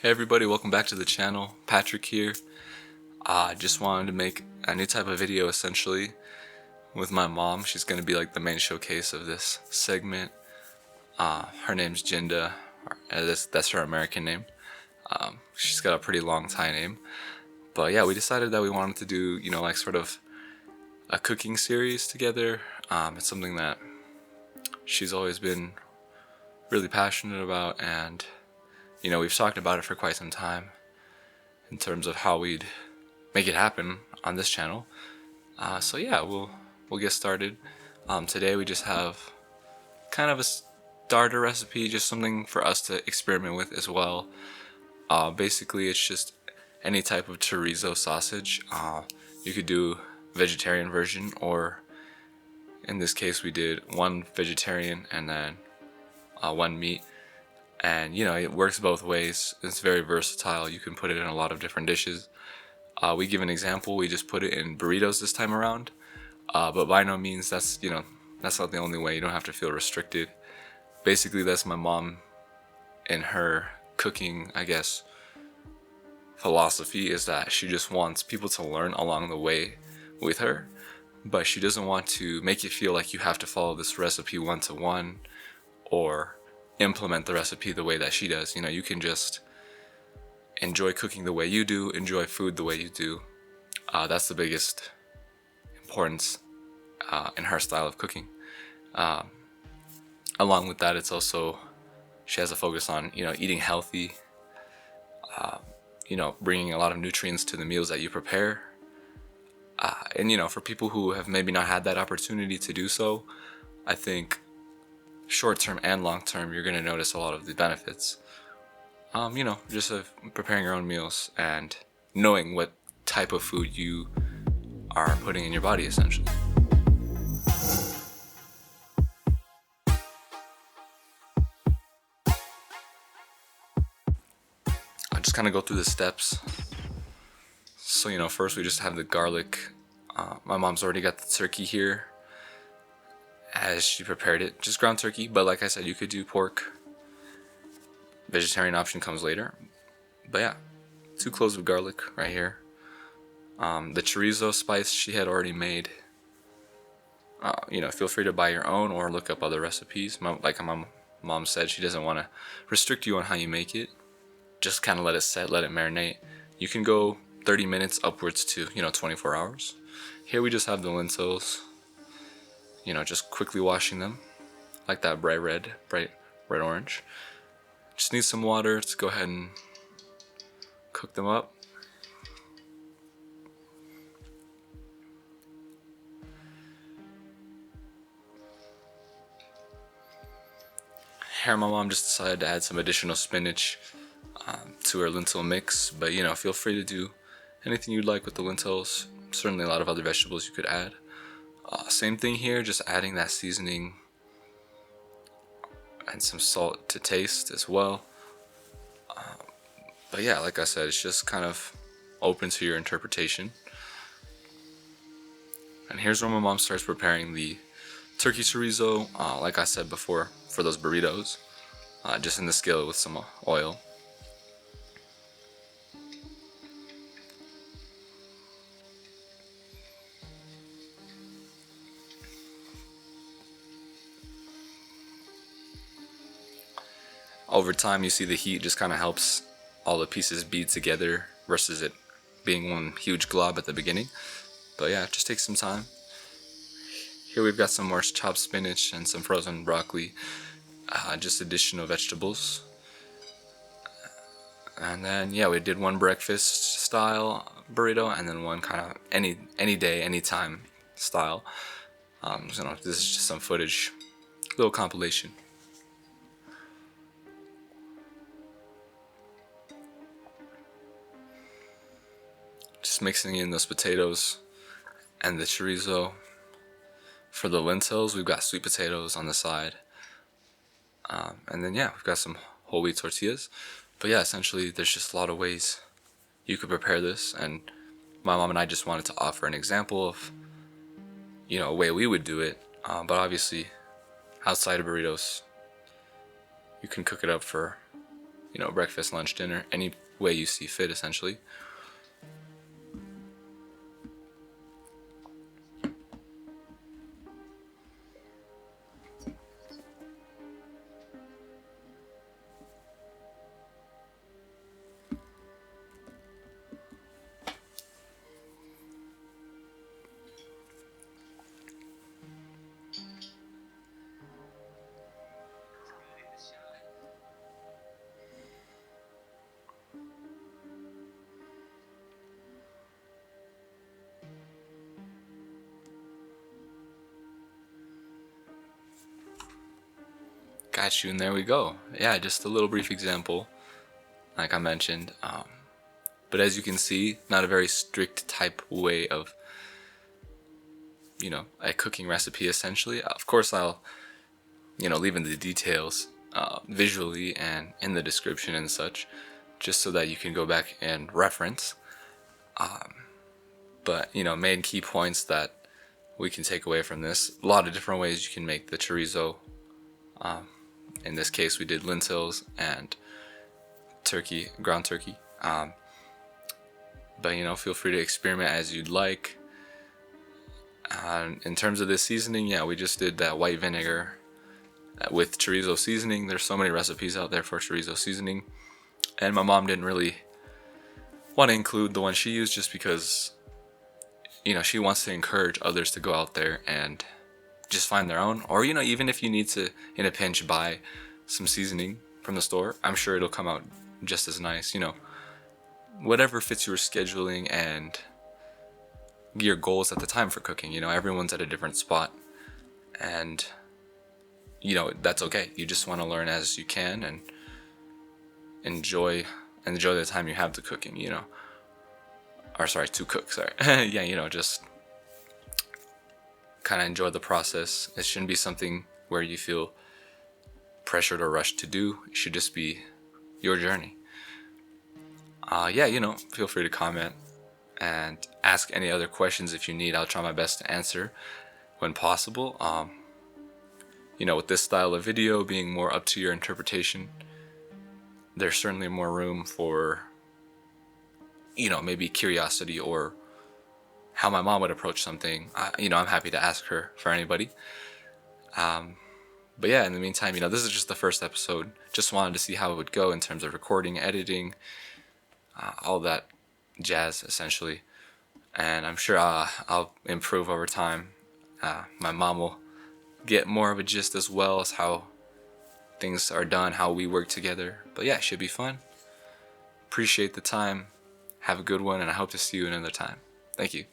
Hey everybody, welcome back to the channel. Patrick here. I just wanted to make a new type of video essentially with my mom. She's going to be like the main showcase of this segment. Her name's Jinda. That's her American name. She's got a pretty long Thai name. But yeah, we decided that we wanted to do, like sort of a cooking series together. It's something that she's always been really passionate about, and we've talked about it for quite some time in terms of how we'd make it happen on this channel. So yeah, we'll get started. Today we just have kind of a starter recipe, just something for us to experiment with as well. Basically, it's just any type of chorizo sausage. You could do vegetarian version, or in this case we did one vegetarian and then one meat. And it works both ways. It's very versatile. You can put it in a lot of different dishes. We give an example. We just put it in burritos this time around, but by no means that's not the only way. You don't have to feel restricted. Basically, that's my mom in her cooking, I guess, philosophy, is that she just wants people to learn along the way with her, but she doesn't want to make you feel like you have to follow this recipe one-to-one or implement the recipe the way that she does. You can just enjoy cooking the way you do, enjoy food the way you do. That's the biggest importance in her style of cooking. Along with that, it's also, she has a focus on eating healthy, bringing a lot of nutrients to the meals that you prepare. And for people who have maybe not had that opportunity to do so, I think short term and long term you're going to notice a lot of the benefits. Just of preparing your own meals and knowing what type of food you are putting in your body, essentially. I'll just kind of go through the steps. So first we just have the garlic. My mom's already got the turkey here as she prepared it, just ground turkey, but like I said, you could do pork. Vegetarian option comes later. But yeah, 2 cloves of garlic right here. The chorizo spice she had already made. Feel free to buy your own or look up other recipes. Like my mom said, she doesn't want to restrict you on how you make it. Just kind of let it set, let it marinate. You can go 30 minutes upwards to 24 hours. Here we just have the lentils. Just quickly washing them, like that bright red orange. Just need some water to go ahead and cook them up. Here my mom just decided to add some additional spinach to her lentil mix, but feel free to do anything you'd like with the lentils. Certainly a lot of other vegetables you could add. Same thing here, just adding that seasoning and some salt to taste as well. But yeah, like I said, it's just kind of open to your interpretation. And here's where my mom starts preparing the turkey chorizo, like I said before, for those burritos, just in the skillet with some oil. Over time, you see the heat just kind of helps all the pieces bead together versus it being one huge glob at the beginning. But yeah, it just takes some time. Here we've got some more chopped spinach and some frozen broccoli, just additional vegetables. And then yeah, we did one breakfast style burrito and then one kind of any day, anytime style. This is just some footage, little compilation. Just mixing in those potatoes and the chorizo. For the lentils, we've got sweet potatoes on the side. And then yeah, we've got some whole wheat tortillas. But yeah, essentially there's just a lot of ways you could prepare this, and my mom and I just wanted to offer an example of a way we would do it. But obviously outside of burritos, you can cook it up for you know, breakfast, lunch, dinner, any way you see fit, essentially. Got you, and there we go. Yeah, just a little brief example, like I mentioned. But as you can see, not a very strict type way of, you know, a cooking recipe, essentially. Of course, I'll, you know, leave in the details visually and in the description and such, just so that you can go back and reference. But, you know, main key points that we can take away from this: a lot of different ways you can make the chorizo. In this case, we did lentils and turkey, ground turkey. But, you know, feel free to experiment as you'd like. In terms of this seasoning, yeah, we just did that white vinegar with chorizo seasoning. There's so many recipes out there for chorizo seasoning, and my mom didn't really want to include the one she used just because, you know, she wants to encourage others to go out there and just find their own. Or, you know, even if you need to, in a pinch, buy some seasoning from the store, I'm sure it'll come out just as nice. You know, whatever fits your scheduling and your goals at the time for cooking. You know, everyone's at a different spot, and, you know, that's okay. You just want to learn as you can and enjoy the time you have to cooking, you know, or sorry, to cook, sorry. Yeah, you know, just kind of enjoy the process. It shouldn't be something where you feel pressured or rushed to do. It should just be your journey. Yeah, you know, feel free to comment and ask any other questions if you need. I'll try my best to answer when possible. You know, with this style of video being more up to your interpretation, there's certainly more room for, you know, maybe curiosity or how my mom would approach something. You know, I'm happy to ask her for anybody. But yeah, in the meantime, you know, this is just the first episode. Just wanted to see how it would go in terms of recording, editing, all that jazz, essentially. And I'm sure I'll improve over time. My mom will get more of a gist as well as how things are done, how we work together. But yeah, it should be fun. Appreciate the time. Have a good one, and I hope to see you another time. Thank you.